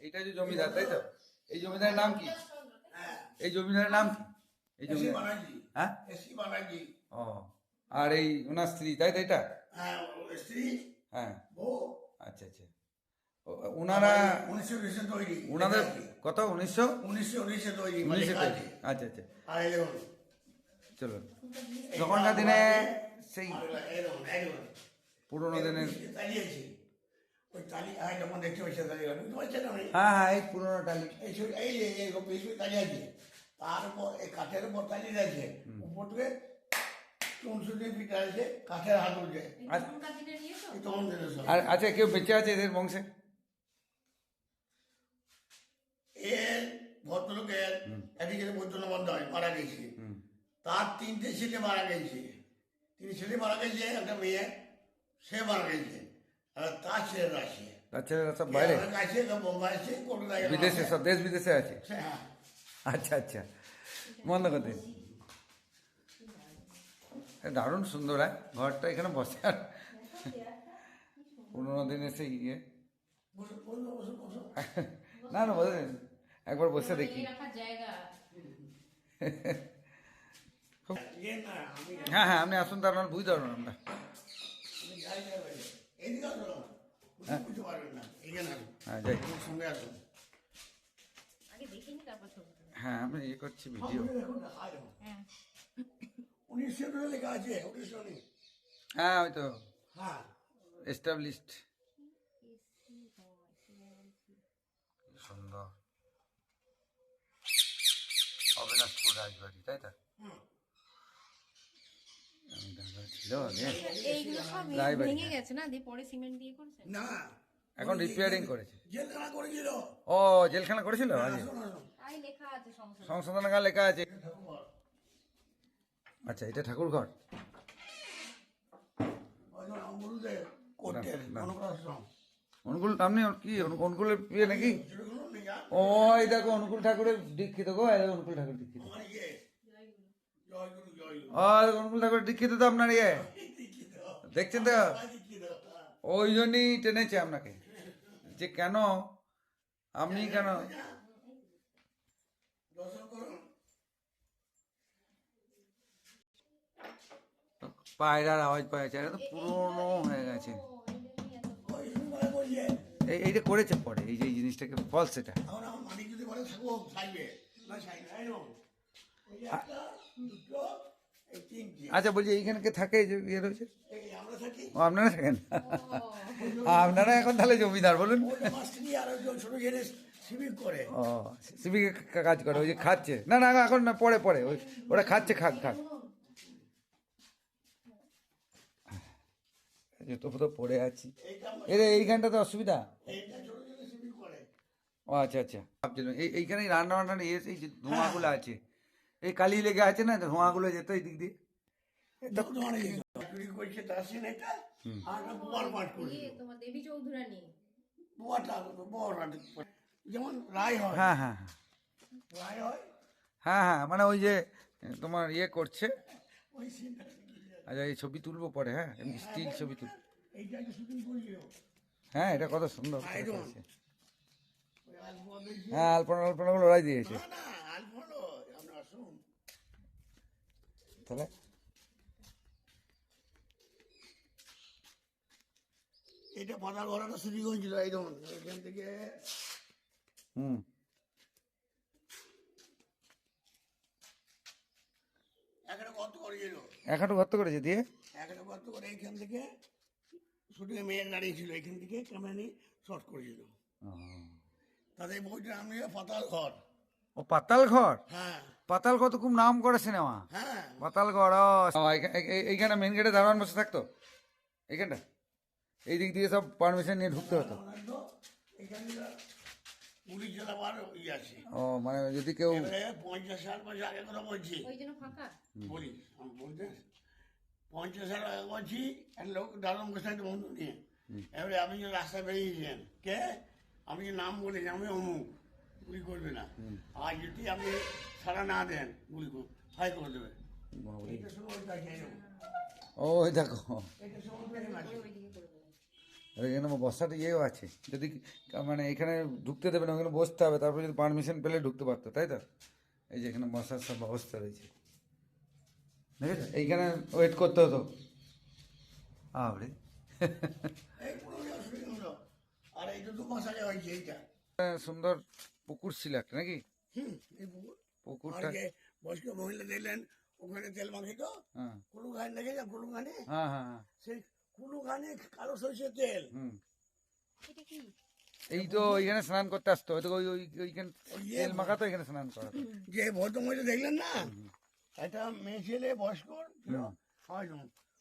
এইটা যে জমিদার, তাই তো? এই জমিদারের নাম কি? এই জমিদারের নাম কি? এই জমিদার, হ্যাঁ? ও, আর এই ওনার স্ত্রী, তাই তো? এটা, হ্যাঁ। আচ্ছা আচ্ছা। ওনারা ওনাদের কত 1919 তৈরি। আচ্ছা আচ্ছা, চলো। তখনকার দিনে সেই পুরোনো দিনের, হ্যাঁ হ্যাঁ, এই পুরোনো টালি, তার উপর এই কাঠের উপর টালি আছে, উপর থেকে চুনসুটি পিঠা আছে, কাঠের হাত উঠে। আর আচ্ছা, কেউ বেঁচে আছে এদের বংশে? এর ভদ্রলোকের এদিকে বৈদ্যনাথ মারা গেছে, তার 3টে ছেলে মারা গেছে, 3 ছেলে মারা গেছে, একটা মেয়ে সে মারা গেছে, আর তার ছেলেরা আছে, তার ছেলেরা সব বাইরে আছে, বোম্বাই আছে, কলকাতায়, বিদেশে, সব দেশ বিদেশে আছে। হ্যাঁ। আচ্ছা আচ্ছা, বন্ধ করতে। দারুণ সুন্দর, হ্যাঁ ঘরটা, এখানে বসে আর পুরোনো দিনের সেই ইয়ে। না না, বসে একবার বসে দেখি। হ্যাঁ হ্যাঁ, আপনি আসুন, তার মানে বুঝতে পারবেন আমরা। হ্যাঁ যাই, হ্যাঁ আমি ইয়ে করছি ভিডিও। হ্যাঁ ওই তো এস্টাবলিশড। সুন্দর, অবিনাশপুর রাজবাড়ি, তাই তো? ছিল আগে ভেঙে গেছে না, দিয়ে পরে সিমেন্ট দিয়ে করেছে না, এখন রিপেয়ারিং করেছে। জেলখানা করেছিল। ও, জেলখানা করেছিল আগে, তাই লেখা আছে সংশোধনাগার লেখা আছে। আচ্ছা, এটা ঠাকুর ঘর। অনুকূল, আপনি কি অনুকূলের প্রিয় নাকি? ওই দেখো অনুকূল ঠাকুরের দীক্ষিত গো, অনুকূল ঠাকুর দীক্ষিত। অনুকূল ঠাকুরের দীক্ষিত তো আপনার, ইয়ে দেখছেন তো, ওই জন্যই টেনেছে আপনাকে, যে কেন আপনি কেন। পায়রার আওয়াজ পাওয়া যাচ্ছে, এটা তো পুরোনো হয়ে গেছে। এইটা করেছে পরে, এই যে এই জিনিসটাকে ফলস, এটা। আচ্ছা বলছি, এইখানে কে থাকে, যে ইয়ে রয়েছে? ও, আপনারা থাকেন? আপনারা এখন তাহলে জমিদার, বলুন। ও, সিভিক কাজ করে, ওই যে খাচ্ছে, না না এখন না, পরে পরে ওই ওরা খাচ্ছে, খাক খাক। জুতো ফুতো পরে আছি, এইখানটাতে অসুবিধা। ও আচ্ছা আচ্ছা, ভাবছিলাম এইখানে রান্না বান্না নিয়ে এই যে ধোঁয়াগুলো আছে, এই কালি লেগে আছে না, ধোঁয়াগুলো যেত এই দিক দিয়ে। যেমন রায় হয়, হ্যাঁ হ্যাঁ রায় হয়, হ্যাঁ হ্যাঁ, মানে ওই যে তোমার ইয়ে করছে। আচ্ছা, এই ছবি তুলবো পরে, হ্যাঁ এমনি স্টিল ছবি তুলবো। হ্যাঁ, এটা কত সুন্দর করেছে। হ্যাঁ, আলপনা আলপনা গুলো ওরাই দিয়েছে তাহলে। এটা পাতাল ঘোড়াটা শ্রীগঞ্জ ছিল, এই ধরুন এখান থেকে একটা গর্ত করেছিল, একটা গর্ত করেছে, দিয়ে একটা গর্ত করে এইখান থেকে শুটিং মেয়ের দাঁড়িয়ে ছিল, এখান থেকে ক্যামেরা নিয়ে শর্ট করেছিল। তাদের বইটা আমি পাতাল ঘর। ও, পাতাল ঘর। হ্যাঁ, পাতাল ঘর তো খুব নাম করে সিনেমা। হ্যাঁ, পাতাল ঘর। এইখানে মেন গেটে দারোয়ান বসে থাকতো, এইখানটা এই দিক দিয়ে সব পারমিশন নিয়ে ঢুকতে হতো। পুলিশ জেলাবার ইয়ে আছে। ও, মানে যদি কেউ 50 সাল আগে কথা বলছি, বলি বলতে 50 সাল আগে বলছি, একটা লোক দারুণ বসে বন্ধু নিয়ে, এবারে আপনি যে রাস্তায় বেরিয়েছেন, কে আমি যে নাম বলেছি, আমি অমুক, গুলি করবে না, আর যদি আপনি সাড়া না দেন গুলি ফাই করে দেবে। ওই দেখো, আর এখানে বসার ইয়েও আছে, যদি মানে এখানে ঢুকতে দেবে না, ওখানে বসতে হবে, তারপর যদি পারমিশন পেলে ঢুকতে পারতো, তাই তো? এই যে এখানে বসার সব ব্যবস্থা রয়েছে, দেখেছো? এইখানে ওয়েট করতে হতো। আরে এই পুরো অসুবিধা হলো। আর এই তো 2 মাস আগে হয়েছে এইটা। সুন্দর পুকুর ছিল একটা নাকি? এই পুকুর। আর পুকুরটা, যে বয়স্ক মহিলা দেখলেন ওখানে তেল মাখিত, হ্যাঁ কুলুঘানি দেখেছেন? কুলুঘানি, হ্যাঁ হ্যাঁ হ্যাঁ, সেই কুলুঘানি কালো সরষের তেল। হুম। এটা কি? এই তো ওইখানে স্নান করতে আসতো, ওই তো ওইখানে তেল মাখাতো, এখানে স্নান করাতো। যে ভদ্রমহিলা দেখলেন না, একটা মেয়ে ছেলে বয়স্ক ছিল, হয়তো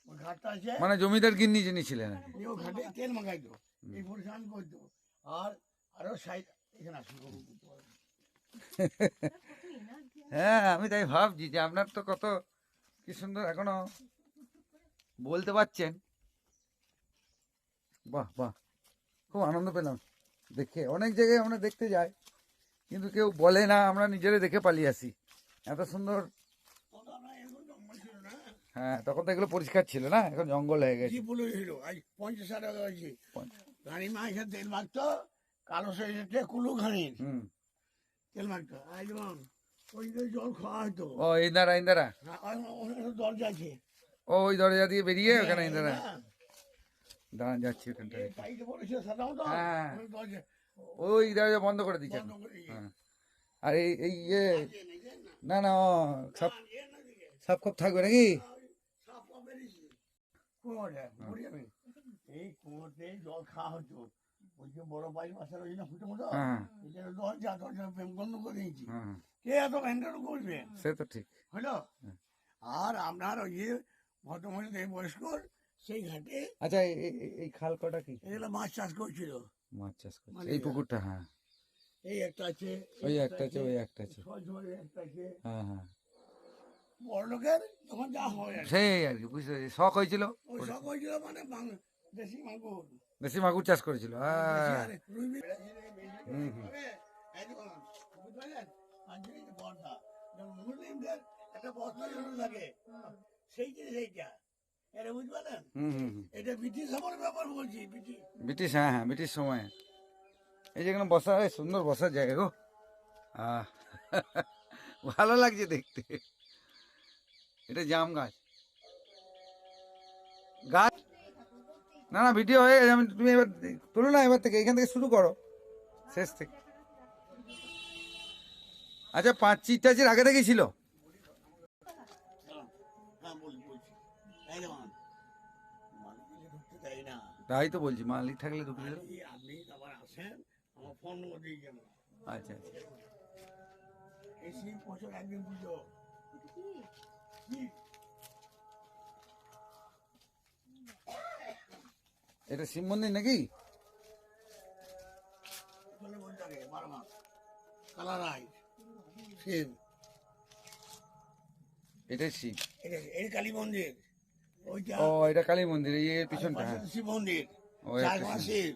ওই ঘাটটা আছে, মানে জমিদার গিন্নি যিনি ছিলেন আর কি। ও ঘাটে তেল মাখাইতো, এই করে স্নান করতো। আর আরো সাইড এখানে আসুন। হ্যাঁ, আমি তাই ভাবছি যে আপনার তো কত কি সুন্দর এখনো বলতে পারছেন। বাহ বাহ, খুব আনন্দ পেলাম দেখে। অনেক জায়গায় আমরা দেখতে যাই, কিন্তু কেউ বলে না, আমরা নিজেরা দেখে পালিয়ে আসি। এত সুন্দর। হ্যাঁ, তখন তো এগুলো পরিষ্কার ছিল না, এখন জঙ্গল হয়ে গেছে। কি বলে ছিল আজ 50 টাকা হয়েছে। রানীমা এখানে তেল মাখতো, কালো সরষের কুলুঘানির হুম। তেল মাখতো। আর যেমন ওই যে জল খাওয়া হতো, ও ইন্দারা, ইন্দারা, ওখানে দরজা আছে। ও ওই দরজা দিয়ে বেরিয়ে ওখানে ইন্দারা হ্যাঁ, দাঁড়ান, যাচ্ছি ওখানটায়। এই সাইডে পড়েছিল সাধারণত, হ্যাঁ। ওই দরজা ওই দরজা বন্ধ করে দিচ্ছে বন্ধ এখন। করে দিয়ে। হ্যাঁ। আর এই ইয়ে, দেখেন না? না না, সব আর এর না দিকে, সব খুব থাকবে নাকি? সাপ ফাপ বেরিয়েছে। কুয়োটা, বলি আমি। এই কুয়োতে জল খাওয়া হতো। ওই যে বড় পাইপ আসা রয়েছে না ফুটে মতো, হ্যাঁ এখানে দরজা বন্ধ করে দিয়েছি। হ্যাঁ, কে এত মেনটেন করবে? সে তো ঠিক। হলো। আর আপনার ওই যে ভদ্রমহিলা বয়স্ক, সেই ঘাটে আচ্ছা, এই খাল কটা কি? এগুলো মাছ চাষ করছিল। মাছ চাষ করছে এই পুকুরটা? হ্যাঁ, এই একটা আছে, ওই একটা আছে, ওই একটা আছে। সজোরে একটা আছে। হ্যাঁ হ্যাঁ, বড় লোকের যখন যা হয় আর কি। সেই আর কি, বুঝতে পেরেছি। শখ হয়েছিল, ওই সব হয়েছিল মানে দেশি মাগুর, দেশি মাগুর চাষ করেছিল। দেশি হ্যাঁ, আর রুই মাছ। এই দেখুন, বুঝতে পারলেন? আজকে এই যে বর্ষা, যেমন মুসলিমদের একটা বস্ত্র জন্য থাকে, সেই জিনিস এইটা। এটা বুঝতে পারলেন? হুম হুম হুম। এটা ব্রিটিশ আমলের ব্যাপার বলছি, ব্রিটিশ। ব্রিটিশ, হ্যাঁ হ্যাঁ, ব্রিটিশ সময়ে। এই যেখানে বসা, এই সুন্দর বসার জায়গা গো। আহ, ভালো লাগছে দেখতে। এটা জাম গাছ, গাছ। না না, ভিডিও হয়ে গেছে। তুমি এবার তুলো না, এবার থেকে এখান থেকে শুরু করো, শেষ থেকে। আচ্ছা, 5 চিটাচির আগে থেকেই ছিল? হ্যাঁ, বলছি। এই দেখুন, মালিককে ঢুকতে দেয় না। তাই তো বলছি, মালিক থাকলে ঢুকে দিল। আপনি আবার আসেন, আমার ফোন নম্বর দিয়ে যাবেন। আচ্ছা আচ্ছা, এই শিব বছর একদিন পুজো। এটা কি? কি? এটা শিব মন্দির নাকি? চলে বলতে হবে 12 মাস। কালারাই শিব। এটাই শিব। এই কালী মন্দির। ওইটা ও, এটা কালী মন্দির, এই এর পিছনটা। হ্যাঁ, শিব মন্দির। ও, একটা 4 মাস শিব। শিব।